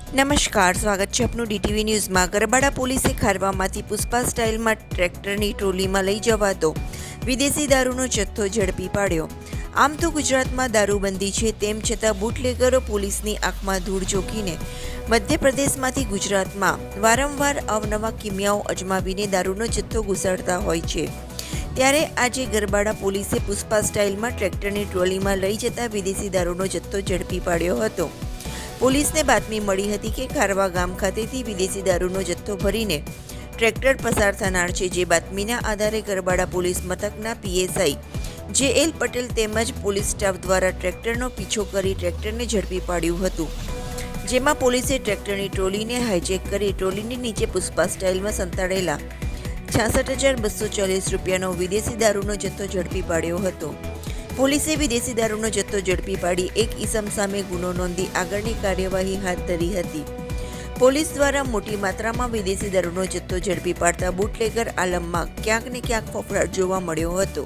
નમસ્કાર, સ્વાગત છે આપનું ડીટીવી ન્યૂઝમાં। ગરબાડા પોલીસે ખારવામાંથી પુષ્પા સ્ટાઇલમાં ટ્રેક્ટરની ટ્રોલીમાં લઈ જવાતો વિદેશી દારૂનો જથ્થો ઝડપી પાડ્યો। આમ તો ગુજરાતમાં દારૂબંધી છે, તેમ છતાં બુટલેગરો પોલીસની આંખમાં ધૂળ ઝોકીને મધ્યપ્રદેશમાંથી ગુજરાતમાં વારંવાર અવનવા કિમિયાઓ અજમાવીને દારૂનો જથ્થો ઘુસાડતા હોય છે। ત્યારે આજે ગરબાડા પોલીસે પુષ્પા સ્ટાઇલમાં ટ્રેક્ટરની ટ્રોલીમાં લઈ જતા વિદેશી દારૂનો જથ્થો ઝડપી પાડ્યો હતો। પોલીસને બાતમી મળી હતી કે ખારવા ગામ ખાતેથી વિદેશી દારૂનો જથ્થો ભરીને ટ્રેક્ટર પસાર થનાર છે, જે બાતમીના આધારે ગરબાડા પોલીસ મથકના પીએસઆઈ જે.એલ. પટેલ તેમજ પોલીસ સ્ટાફ દ્વારા ટ્રેક્ટરનો પીછો કરી ટ્રેક્ટરને ઝડપી પાડ્યું હતું, જેમાં પોલીસે ટ્રેક્ટરની ટ્રોલીને હાઈજેક કરી ટ્રોલીની નીચે પુષ્પા સ્ટાઇલમાં સંતાડેલા 66,240 રૂપિયાનો વિદેશી દારૂનો જથ્થો ઝડપી પાડ્યો હતો। પોલીસે વિદેશી દારૂનો જથ્થો ઝડપી પાડી એક ઈસમ સામે ગુનો નોંધી આગળની કાર્યવાહી હાથ ધરી હતી। પોલીસ દ્વારા મોટી માત્રામાં વિદેશી દારૂનો જથ્થો ઝડપી પાડતા બુટલેગર આલમમાં ક્યાંક ને ક્યાંક ફફડાટ જોવા મળ્યો હતો।